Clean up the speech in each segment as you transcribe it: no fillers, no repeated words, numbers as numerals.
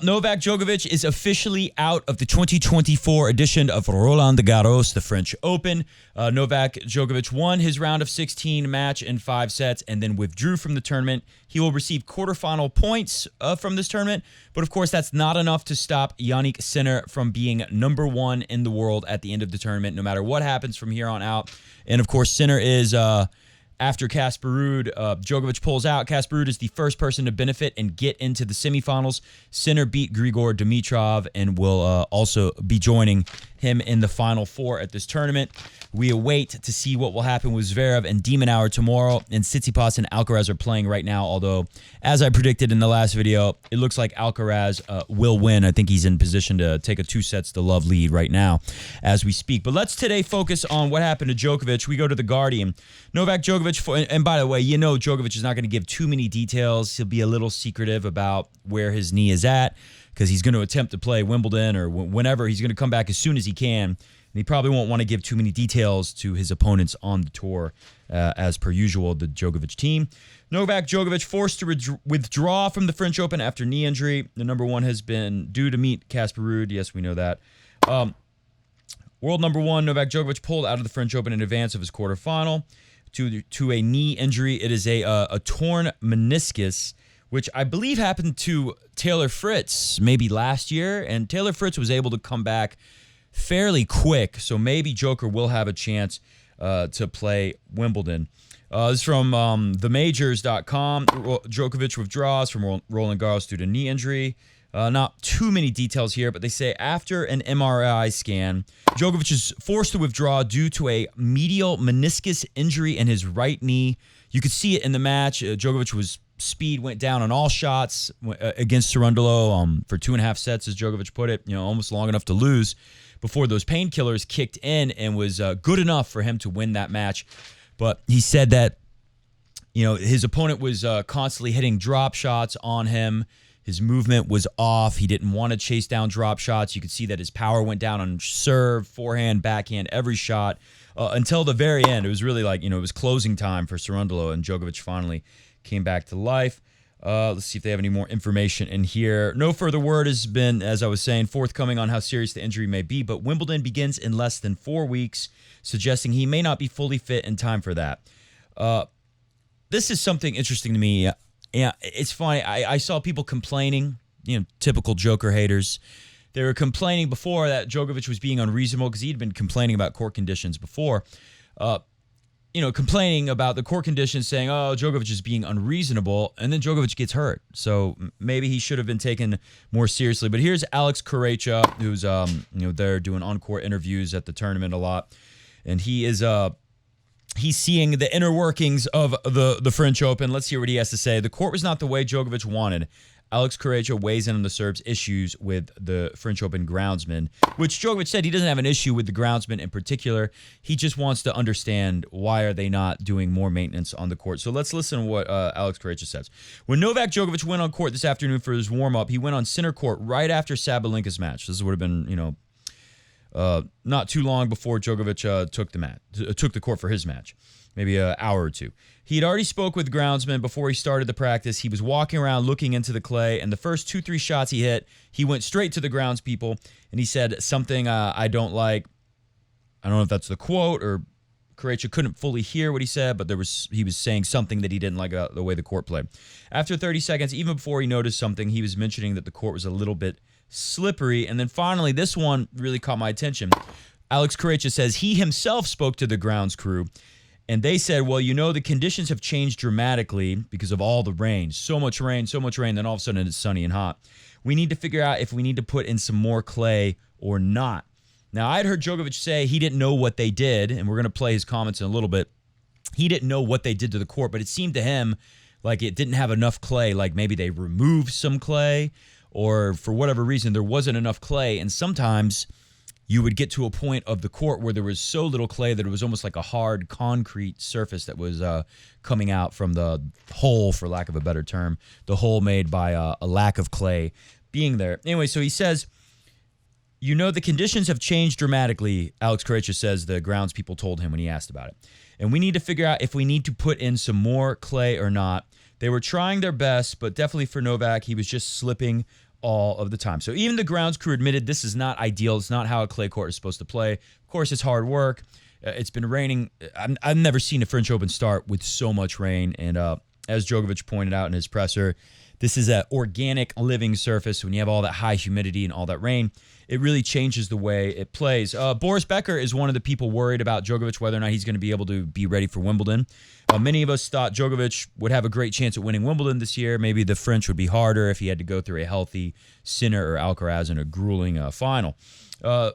Novak Djokovic is officially out of the 2024 edition of Roland Garros, the French Open. Novak Djokovic won his round of 16 match in 5 sets and then withdrew from the tournament. He will receive quarterfinal points from this tournament, but of course that's not enough to stop Jannik Sinner from being number 1 in the world at the end of the tournament, no matter what happens from here on out. And of course, Sinner is... After Casper Ruud, Djokovic pulls out. Casper Ruud is the first person to benefit and get into the semifinals. Sinner beat Grigor Dimitrov and will also be joining him in the Final Four at this tournament. We await to see what will happen with Zverev and De Minaur tomorrow. And Tsitsipas and Alcaraz are playing right now, although, as I predicted in the last video, it looks like Alcaraz will win. I think he's in position to take a 2-sets-to-love lead right now as we speak. But let's today focus on what happened to Djokovic. We go to The Guardian. Novak Djokovic, and by the way, you know Djokovic is not going to give too many details. He'll be a little secretive about where his knee is at because he's going to attempt to play Wimbledon or whenever. He's going to come back as soon as he can. And he probably won't want to give too many details to his opponents on the tour, as per usual, the Djokovic team. Novak Djokovic forced to withdraw from the French Open after knee injury. The number 1 has been due to meet Casper Ruud. Yes, we know that. World number 1, Novak Djokovic pulled out of the French Open in advance of his quarterfinal to a knee injury. It is a torn meniscus, which I believe happened to Taylor Fritz maybe last year. And Taylor Fritz was able to come back fairly quick, so maybe Djoker will have a chance to play Wimbledon. This is from themajors.com. Djokovic withdraws from Roland Garros due to knee injury. Not too many details here, but they say after an MRI scan, Djokovic is forced to withdraw due to a medial meniscus injury in his right knee. You could see it in the match. Djokovic's speed went down on all shots against Cerundolo for 2.5 sets, as Djokovic put it, almost long enough to lose before those painkillers kicked in and was good enough for him to win that match. But he said that, his opponent was constantly hitting drop shots on him. His movement was off. He didn't want to chase down drop shots. You could see that his power went down on serve, forehand, backhand, every shot until the very end. It was really like, it was closing time for Cerundolo, and Djokovic finally came back to life. Let's see if they have any more information in here. No further word has been, as I was saying, forthcoming on how serious the injury may be, but Wimbledon begins in less than 4 weeks, suggesting he may not be fully fit in time for that. This is something interesting to me. Yeah, it's funny. I saw people complaining, typical Joker haters. They were complaining before that Djokovic was being unreasonable because he'd been complaining about court conditions before. Complaining about the court conditions, saying, oh, Djokovic is being unreasonable, and then Djokovic gets hurt. So maybe he should have been taken more seriously. But here's Alex Correia, who's, they're doing on-court interviews at the tournament a lot, and he is... He's seeing the inner workings of the French Open. Let's hear what he has to say. The court was not the way Djokovic wanted. Alex Correia weighs in on the Serb's issues with the French Open groundsman, which Djokovic said he doesn't have an issue with the groundsman in particular. He just wants to understand why are they not doing more maintenance on the court. So let's listen to what Alex Correia says. When Novak Djokovic went on court this afternoon for his warm-up, he went on center court right after Sabalenka's match. This would have been, not too long before Djokovic took the court for his match, maybe an hour or two. He had already spoke with groundsman before he started the practice. He was walking around looking into the clay, and the first 2-3 shots he hit, he went straight to the groundspeople, and he said something I don't like. I don't know if that's the quote, or Correia couldn't fully hear what he said, but he was saying something that he didn't like the way the court played. After 30 seconds, even before he noticed something, he was mentioning that the court was a little bit slippery. And then finally, this one really caught my attention. Alex Correia says he himself spoke to the grounds crew, and they said, well, the conditions have changed dramatically because of all the rain. So much rain, then all of a sudden it's sunny and hot. We need to figure out if we need to put in some more clay or not. Now, I'd heard Djokovic say he didn't know what they did, and we're going to play his comments in a little bit. He didn't know what they did to the court, but it seemed to him like it didn't have enough clay, like maybe they removed some clay, or for whatever reason, there wasn't enough clay. And sometimes you would get to a point of the court where there was so little clay that it was almost like a hard concrete surface that was coming out from the hole, for lack of a better term, the hole made by a lack of clay being there. Anyway, so he says, the conditions have changed dramatically, Alex Correia says the grounds people told him when he asked about it. And we need to figure out if we need to put in some more clay or not. They were trying their best, but definitely for Novak, he was just slipping all of the time. So even the grounds crew admitted this is not ideal. It's not how a clay court is supposed to play. Of course, it's hard work. It's been raining. I've never seen a French Open start with so much rain. And as Djokovic pointed out in his presser, this is an organic living surface. When you have all that high humidity and all that rain, it really changes the way it plays. Boris Becker is one of the people worried about Djokovic, whether or not he's going to be able to be ready for Wimbledon. Many of us thought Djokovic would have a great chance at winning Wimbledon this year. Maybe the French would be harder if he had to go through a healthy Sinner or Alcaraz in a grueling final.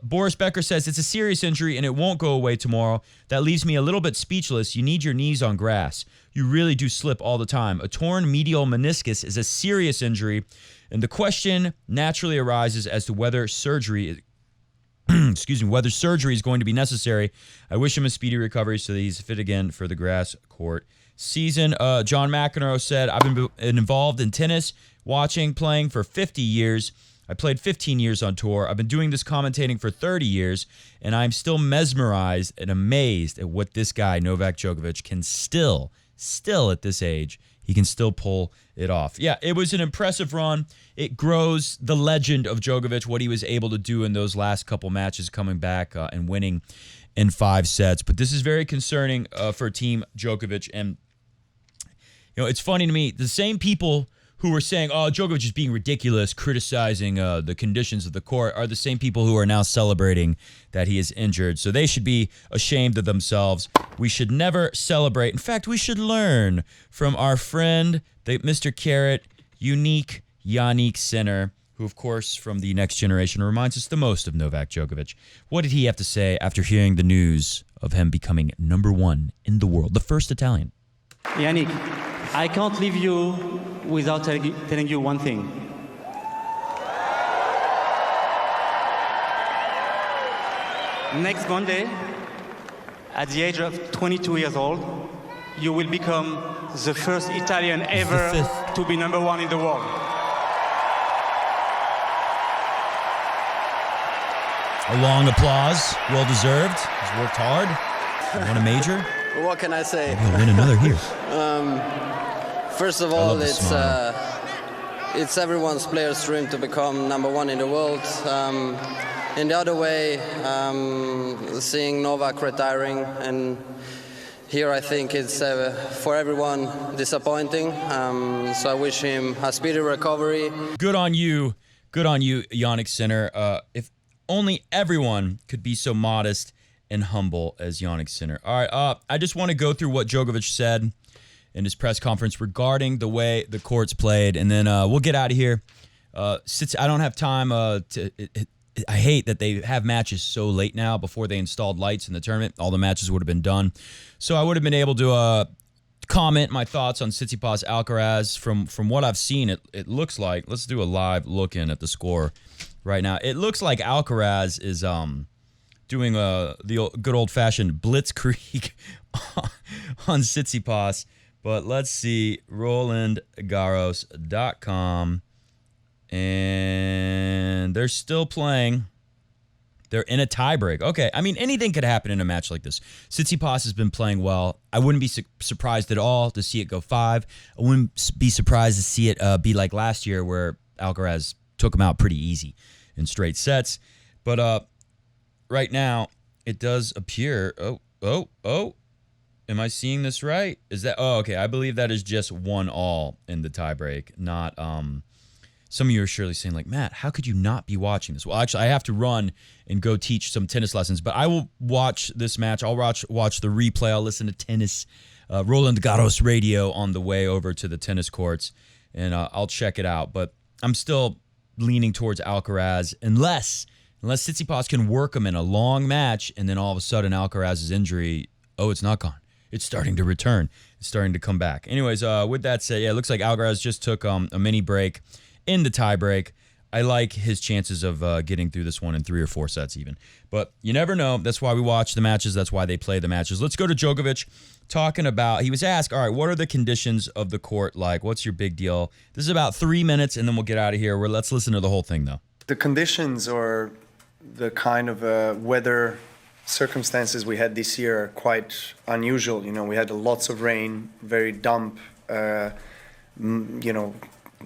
Boris Becker says it's a serious injury and it won't go away tomorrow. That leaves me a little bit speechless. You need your knees on grass. You really do slip all the time. A torn medial meniscus is a serious injury, and the question naturally arises as to whether surgery whether surgery is going to be necessary. I wish him a speedy recovery so that he's fit again for the grass court season. John McEnroe said, I've been involved in tennis, playing for 50 years. I played 15 years on tour. I've been doing this commentating for 30 years, and I'm still mesmerized and amazed at what this guy, Novak Djokovic, can still at this age, he can still pull it off. Yeah, it was an impressive run. It grows the legend of Djokovic, what he was able to do in those last couple matches, coming back and winning in 5 sets. But this is very concerning for Team Djokovic. And, it's funny to me, the same people who were saying, oh, Djokovic is being ridiculous, criticizing the conditions of the court, are the same people who are now celebrating that he is injured. So they should be ashamed of themselves. We should never celebrate. In fact, we should learn from our friend, Mr. Carrot, unique Yannick Sinner, who, of course, from the next generation, reminds us the most of Novak Djokovic. What did he have to say after hearing the news of him becoming #1 in the world, the first Italian? Yannick, I can't leave you without telling you one thing. Next Monday, at the age of 22 years old, you will become the first Italian ever to be #1 in the world. A long applause, well deserved. He's worked hard. He won a major. What can I say? He'll win another here. First of all, it's everyone's player's dream to become #1 in the world. In the other way, seeing Novak retiring, and here I think it's for everyone disappointing. So I wish him a speedy recovery. Good on you, Yannick Sinner. If only everyone could be so modest and humble as Yannick Sinner. All right, I just want to go through what Djokovic said in his press conference regarding the way the court's played, and then we'll get out of here. Since I don't have time I hate that they have matches so late now. Before they installed lights in the tournament, all the matches would have been done. So I would have been able to comment my thoughts on Tsitsipas Alcaraz. From what I've seen, it looks like, let's do a live look in at the score right now. It looks like Alcaraz is doing the good old-fashioned blitzkrieg on Tsitsipas. But let's see, RolandGarros.com, and they're still playing. They're in a tiebreak. Okay, I mean, anything could happen in a match like this. Tsitsipas has been playing well. I wouldn't be surprised at all to see it go 5. I wouldn't be surprised to see it be like last year where Alcaraz took him out pretty easy in straight sets. But right now, it does appear... Oh. Am I seeing this right? Is that... Oh, okay. I believe that is just 1-1 in the tiebreak, not... Some of you are surely saying, like, Matt, how could you not be watching this? Well, actually, I have to run and go teach some tennis lessons, but I will watch this match. I'll watch the replay. I'll listen to tennis, Roland Garros radio on the way over to the tennis courts, and I'll check it out. But I'm still leaning towards Alcaraz, unless Tsitsipas can work him in a long match, and then all of a sudden Alcaraz's injury, it's not gone. It's starting to return. It's starting to come back. Anyways, with that said, yeah, it looks like Alcaraz just took a mini break in the tiebreak. I like his chances of getting through this one in 3 or 4 sets even. But you never know. That's why we watch the matches. That's why they play the matches. Let's go to Djokovic talking about, he was asked, all right, what are the conditions of the court like? What's your big deal? This is about 3 minutes, and then we'll get out of here. Let's listen to the whole thing, though. The conditions or the kind of weather circumstances we had this year are quite unusual. We had lots of rain, very damp,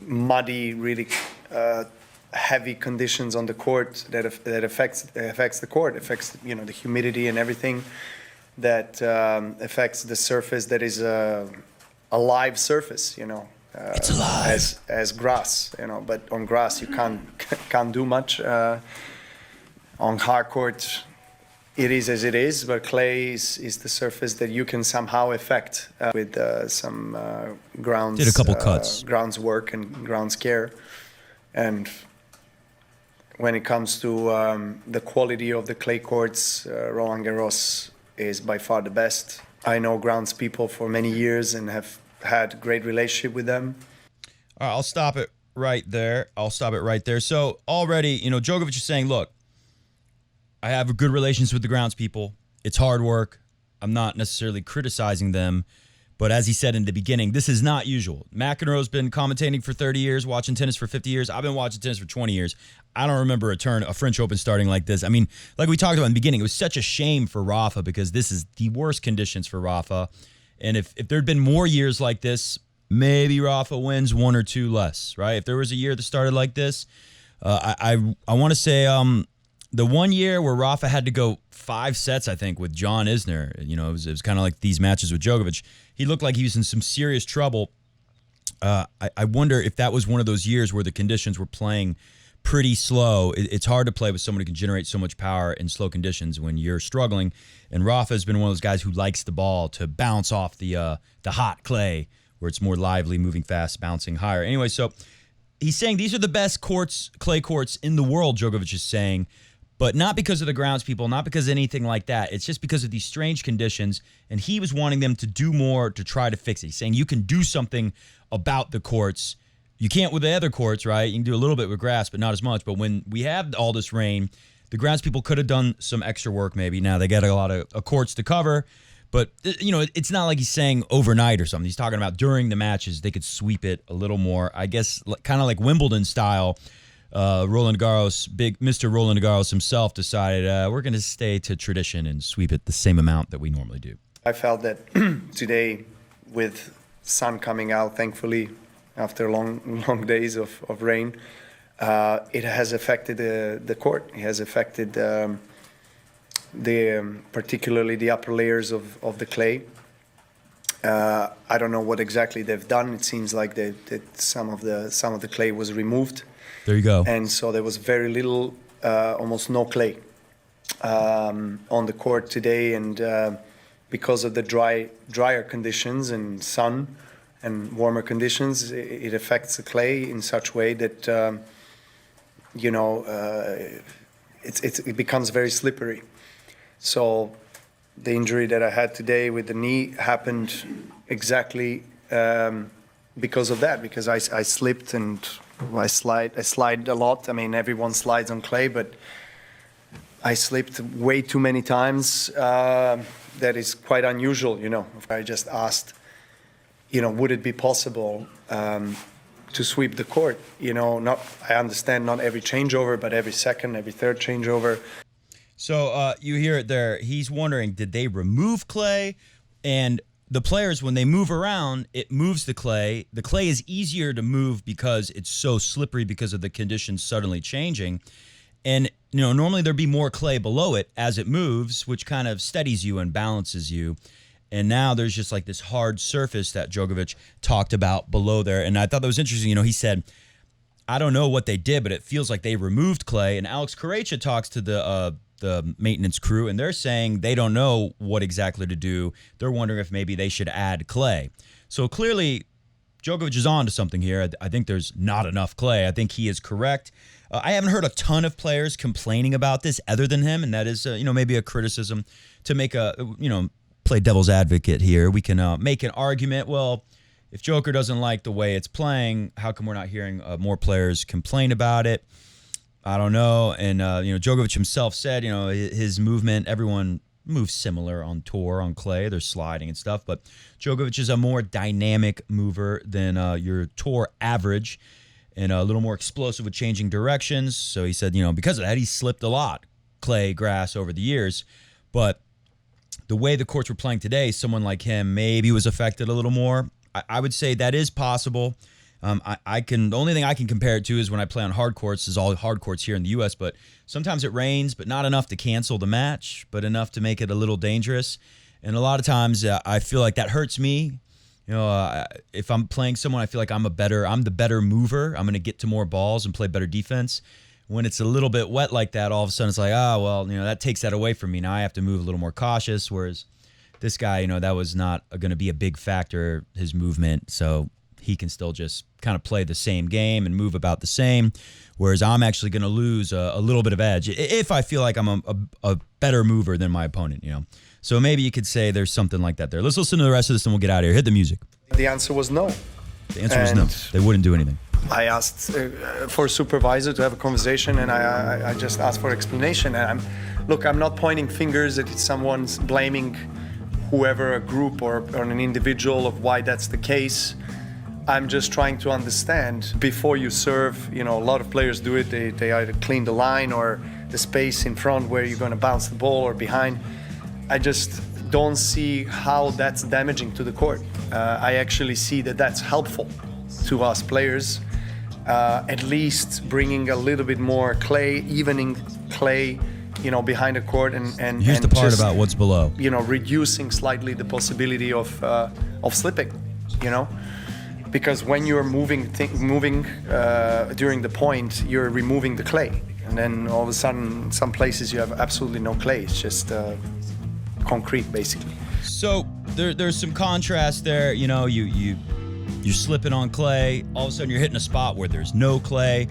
muddy, really heavy conditions on the court that affects the court, affects the humidity and everything that affects the surface that is a live surface, It's alive. as grass, but on grass you can't do much. On hard court, it is as it is, but clay is the surface that you can somehow affect with some grounds. Did a couple cuts. Grounds work and grounds care. And when it comes to the quality of the clay courts, Roland Garros is by far the best. I know grounds people for many years and have had great relationship with them. All right, I'll stop it right there. So already, Djokovic is saying, look, I have good relations with the grounds people. It's hard work. I'm not necessarily criticizing them. But as he said in the beginning, this is not usual. McEnroe's been commentating for 30 years, watching tennis for 50 years. I've been watching tennis for 20 years. I don't remember a French Open starting like this. I mean, like we talked about in the beginning, it was such a shame for Rafa because this is the worst conditions for Rafa. And if there'd been more years like this, maybe Rafa wins one or two less, right? If there was a year that started like this, I want to say the one year where Rafa had to go 5 sets, I think, with John Isner, it was kind of like these matches with Djokovic. He looked like he was in some serious trouble. I wonder if that was one of those years where the conditions were playing pretty slow. It's hard to play with someone who can generate so much power in slow conditions when you're struggling. And Rafa has been one of those guys who likes the ball to bounce off the hot clay where it's more lively, moving fast, bouncing higher. Anyway, so he's saying these are the best clay courts in the world, Djokovic is saying. But not because of the grounds people, not because of anything like that. It's just because of these strange conditions, and he was wanting them to do more to try to fix it. He's saying you can do something about the courts. You can't with the other courts, right? You can do a little bit with grass, but not as much. But when we have all this rain, the grounds people could have done some extra work maybe. Now they got a lot of courts to cover, but it's not like he's saying overnight or something. He's talking about during the matches they could sweep it a little more. I guess kind of like Wimbledon style. Roland Garros, big Mr. Roland Garros himself decided we're going to stay to tradition and sweep it the same amount that we normally do. I felt that today, with sun coming out, thankfully, after long days of rain, it has affected the court. It has affected particularly the upper layers of the clay. I don't know what exactly they've done. It seems like that some of the clay was removed. There you go. And so there was very little, almost no clay on the court today. And because of the drier conditions and sun and warmer conditions, it affects the clay in such way that, it becomes very slippery. So the injury that I had today with the knee happened exactly because of that, because I slipped and I slide a lot. I mean, everyone slides on clay, but I slipped way too many times. That is quite unusual, I just asked, would it be possible to sweep the court? I understand not every changeover, but every second, every third changeover. So you hear it there. He's wondering, did they remove clay? And the players, when they move around, it moves the clay. The clay is easier to move because it's so slippery because of the conditions suddenly changing. And, normally there'd be more clay below it as it moves, which kind of steadies you and balances you. And now there's just like this hard surface that Djokovic talked about below there. And I thought that was interesting. He said, I don't know what they did, but it feels like they removed clay. And Alex Correia talks to the maintenance crew, and they're saying they don't know what exactly to do. They're wondering if maybe they should add clay. So clearly, Djokovic is on to something here. I think there's not enough clay. I think he is correct. I haven't heard a ton of players complaining about this other than him, and that is, maybe a criticism to make play devil's advocate here. We can make an argument. Well, if Djoker doesn't like the way it's playing, how come we're not hearing more players complain about it? I don't know. And, Djokovic himself said, his movement, everyone moves similar on tour, on clay. They're sliding and stuff. But Djokovic is a more dynamic mover than your tour average and a little more explosive with changing directions. So he said, because of that, he slipped a lot, clay, grass over the years. But the way the courts were playing today, someone like him maybe was affected a little more. I would say that is possible. The only thing I can compare it to is when I play on hard courts. Is all hard courts here in the U.S., but sometimes it rains, but not enough to cancel the match, but enough to make it a little dangerous. And a lot of times I feel like that hurts me. If I'm playing someone, I feel like I'm the better mover. I'm going to get to more balls and play better defense. When it's a little bit wet like that, all of a sudden it's like, that takes that away from me. Now I have to move a little more cautious, whereas this guy, that was not going to be a big factor, his movement, so he can still just kind of play the same game and move about the same, whereas I'm actually going to lose a little bit of edge if I feel like I'm a better mover than my opponent, So maybe you could say there's something like that there. Let's listen to the rest of this and we'll get out of here. Hit the music. The answer was no. The answer was no. They wouldn't do anything. I asked for a supervisor to have a conversation, and I just asked for explanation. And I'm not pointing fingers at someone's blaming whoever, a group or an individual, of why that's the case. I'm just trying to understand before you serve. A lot of players do it. They either clean the line or the space in front where you're going to bounce the ball or behind. I just don't see how that's damaging to the court. I actually see that that's helpful to us players, at least bringing a little bit more clay, evening clay, behind the court, and here's the part about what's below. Reducing slightly the possibility of slipping. Because when you're moving during the point, you're removing the clay, and then all of a sudden, some places you have absolutely no clay. It's just concrete, basically. So there's some contrast there. You're slipping on clay. All of a sudden, you're hitting a spot where there's no clay.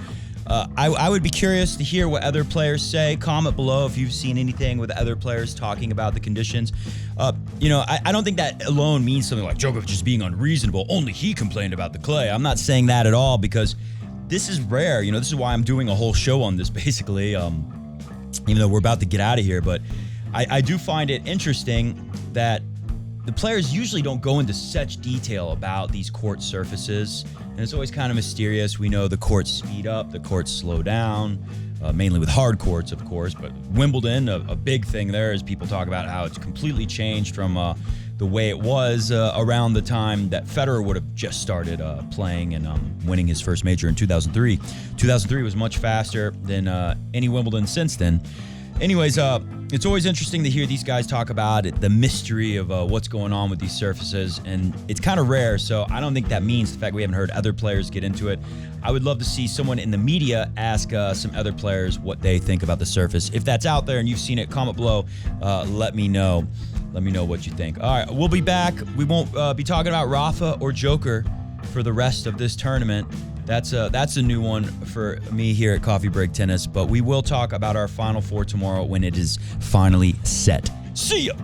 I would be curious to hear what other players say. Comment below if you've seen anything with other players talking about the conditions. I don't think that alone means something like Djokovic is being unreasonable. Only he complained about the clay. I'm not saying that at all, because this is rare. This is why I'm doing a whole show on this, basically, even though we're about to get out of here. But I do find it interesting that the players usually don't go into such detail about these court surfaces, and it's always kind of mysterious. We know the courts speed up, the courts slow down, mainly with hard courts, of course, but Wimbledon, a big thing there is people talk about how it's completely changed from the way it was around the time that Federer would have just started playing and winning his first major in 2003. 2003 was much faster than any Wimbledon since then. Anyways, it's always interesting to hear these guys talk about it, the mystery of what's going on with these surfaces, and it's kind of rare, so I don't think that means the fact we haven't heard other players get into it. I would love to see someone in the media ask some other players what they think about the surface. If that's out there and you've seen it, comment below. Let me know. Let me know what you think. All right, we'll be back. We won't be talking about Rafa or Djoker for the rest of this tournament. That's a new one for me here at Coffee Break Tennis, but we will talk about our Final Four tomorrow when it is finally set. See ya!